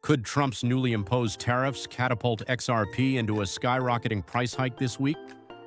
Could Trump's newly imposed tariffs catapult XRP into a skyrocketing price hike this week?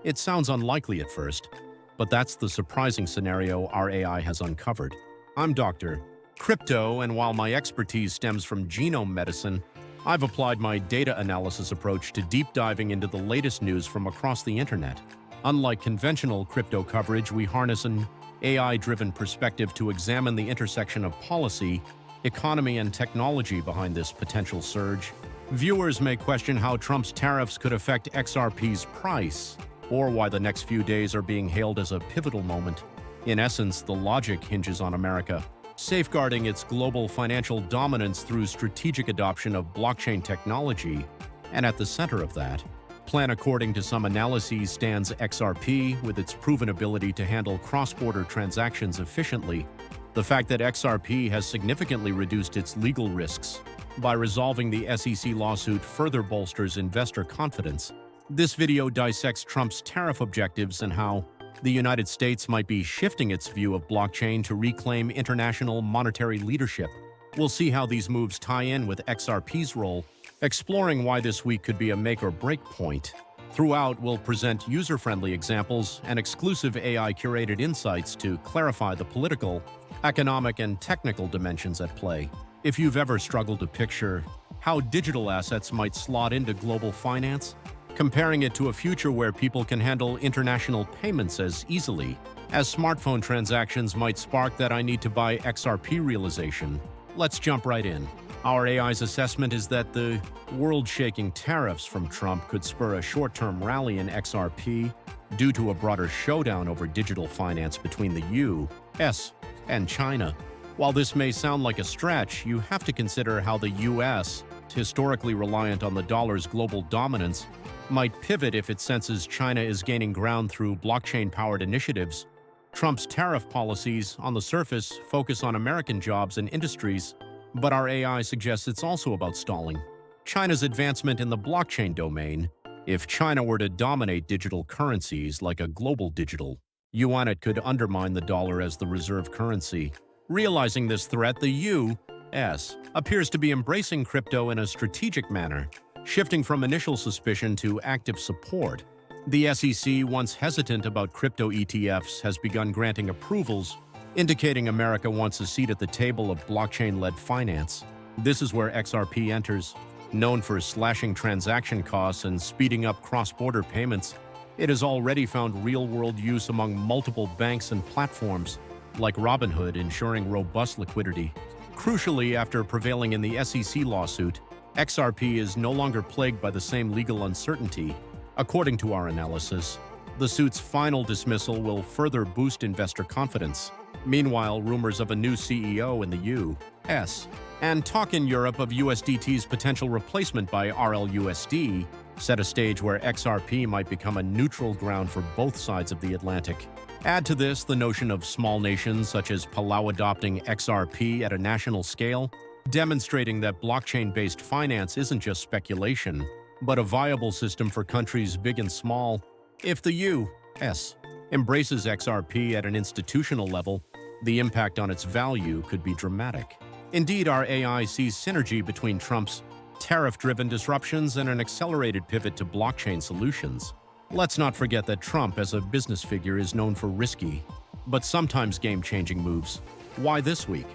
It sounds unlikely at first, but that's the surprising scenario our AI has uncovered. I'm Dr.Crypto, and while my expertise stems from genome medicine, I've applied my data analysis approach to deep diving into the latest news from across the internet. Unlike conventional crypto coverage, we harness an AI-driven perspective to examine the intersection of policy, economy, and technology behind this potential surge. Viewers may question how Trump's tariffs could affect XRP's price, or why the next few days are being hailed as a pivotal moment. In essence, the logic hinges on America safeguarding its global financial dominance through strategic adoption of blockchain technology, and at the center of that, plan according to some analyses stands XRP with its proven ability to handle cross-border transactions efficiently. The fact that XRP has significantly reduced its legal risks by resolving the SEC lawsuit further bolsters investor confidence. This video dissects Trump's tariff objectives and how the United States might be shifting its view of blockchain to reclaim international monetary leadership. We'll see how these moves tie in with XRP's role, exploring why this week could be a make-or-break point. Throughout, we'll present user-friendly examples and exclusive AI-curated insights to clarify the political, economic, and technical dimensions at play. If you've ever struggled to picture how digital assets might slot into global finance, comparing it to a future where people can handle international payments as easily as smartphone transactions might spark that I need to buy XRP realization, let's jump right in. Our AI's assessment is that the world-shaking tariffs from Trump could spur a short-term rally in XRP due to a broader showdown over digital finance between the U.S. and China. While this may sound like a stretch, you have to consider how the U.S., historically reliant on the dollar's global dominance, might pivot if it senses China is gaining ground through blockchain-powered initiatives. Trump's tariff policies, on the surface, focus on American jobs and industries, but our AI suggests it's also about stalling China's advancement in the blockchain domain. If China were to dominate digital currencies like a global digital yuan, it could undermine the dollar as the reserve currency. Realizing this threat, the U.S. appears to be embracing crypto in a strategic manner, shifting from initial suspicion to active support. The SEC, once hesitant about crypto ETFs, has begun granting approvals, indicating America wants a seat at the table of blockchain-led finance. This is where XRP enters. Known for slashing transaction costs and speeding up cross-border payments, it has already found real-world use among multiple banks and platforms, like Robinhood, ensuring robust liquidity. Crucially, after prevailing in the SEC lawsuit, XRP is no longer plagued by the same legal uncertainty. According to our analysis, the suit's final dismissal will further boost investor confidence. Meanwhile, rumors of a new CEO in the U.S. and talk in Europe of USDT's potential replacement by RLUSD set a stage where XRP might become a neutral ground for both sides of the Atlantic. Add to this the notion of small nations such as Palau adopting XRP at a national scale, demonstrating that blockchain-based finance isn't just speculation, but a viable system for countries big and small. If the U.S. embraces XRP at an institutional level, the impact on its value could be dramatic. Indeed, our AI sees synergy between Trump's tariff-driven disruptions and an accelerated pivot to blockchain solutions. Let's not forget that Trump, as a business figure, is known for risky, but sometimes game-changing moves. Why this week?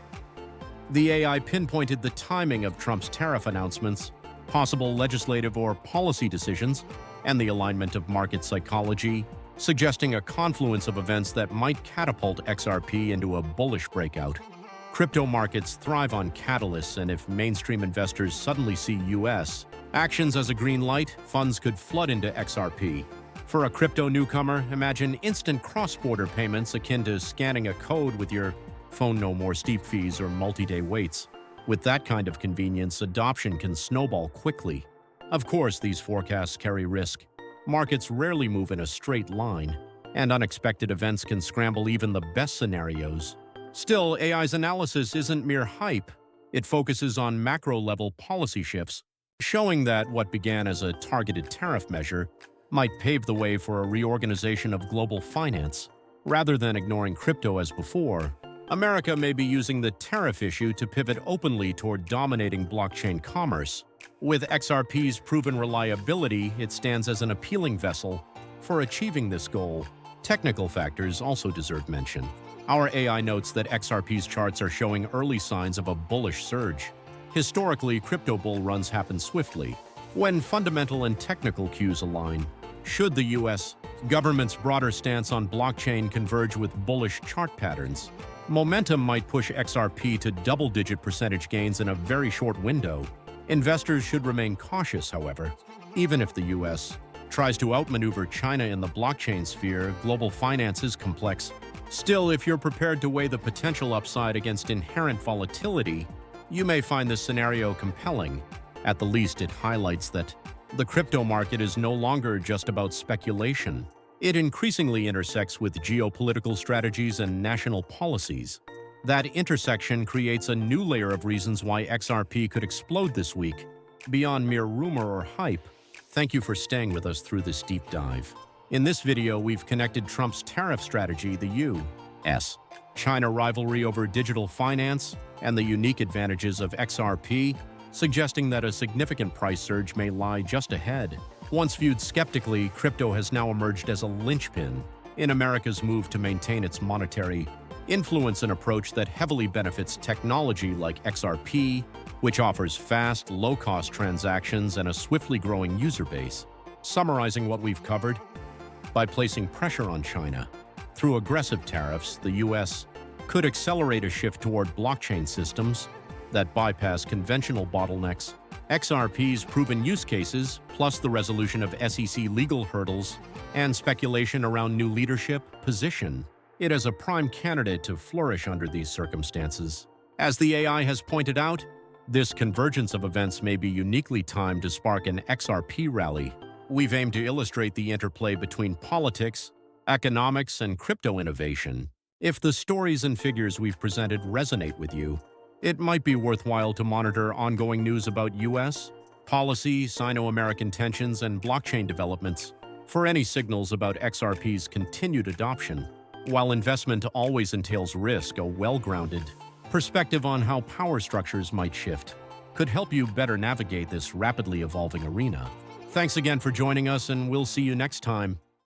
The AI pinpointed the timing of Trump's tariff announcements, possible legislative or policy decisions, and the alignment of market psychology, suggesting a confluence of events that might catapult XRP into a bullish breakout. Crypto markets thrive on catalysts, and if mainstream investors suddenly see U.S. actions as a green light, funds could flood into XRP. For a crypto newcomer, imagine instant cross-border payments akin to scanning a code with your phone, no more steep fees or multi-day waits. With that kind of convenience, adoption can snowball quickly. Of course, these forecasts carry risk. Markets rarely move in a straight line, and unexpected events can scramble even the best scenarios. Still, AI's analysis isn't mere hype. It focuses on macro-level policy shifts, showing that what began as a targeted tariff measure might pave the way for a reorganization of global finance. Rather than ignoring crypto as before, America may be using the tariff issue to pivot openly toward dominating blockchain commerce. With XRP's proven reliability, it stands as an appealing vessel for achieving this goal. Technical factors also deserve mention. Our AI notes that XRP's charts are showing early signs of a bullish surge. Historically, crypto bull runs happen swiftly, when fundamental and technical cues align. Should the U.S. government's broader stance on blockchain converge with bullish chart patterns, momentum might push XRP to double-digit percentage gains in a very short window. Investors should remain cautious, however. Even if the U.S. tries to outmaneuver China in the blockchain sphere, global finance is complex. Still, if you're prepared to weigh the potential upside against inherent volatility, you may find this scenario compelling. At the least, it highlights that the crypto market is no longer just about speculation. It increasingly intersects with geopolitical strategies and national policies. That intersection creates a new layer of reasons why XRP could explode this week, beyond mere rumor or hype. Thank you for staying with us through this deep dive. In this video, we've connected Trump's tariff strategy, the U.S. China rivalry over digital finance, and the unique advantages of XRP, suggesting that a significant price surge may lie just ahead. Once viewed skeptically, crypto has now emerged as a linchpin in America's move to maintain its monetary influence, an approach that heavily benefits technology like XRP, which offers fast, low-cost transactions and a swiftly growing user base. Summarizing what we've covered, by placing pressure on China through aggressive tariffs, the U.S. could accelerate a shift toward blockchain systems that bypass conventional bottlenecks. XRP's proven use cases, plus the resolution of SEC legal hurdles and speculation around new leadership, position it as a prime candidate to flourish under these circumstances. As the AI has pointed out, this convergence of events may be uniquely timed to spark an XRP rally. We've aimed to illustrate the interplay between politics, economics, and crypto innovation. If the stories and figures we've presented resonate with you, it might be worthwhile to monitor ongoing news about U.S. policy, Sino-American tensions, and blockchain developments for any signals about XRP's continued adoption. While investment always entails risk, a well-grounded perspective on how power structures might shift could help you better navigate this rapidly evolving arena. Thanks again for joining us, and we'll see you next time.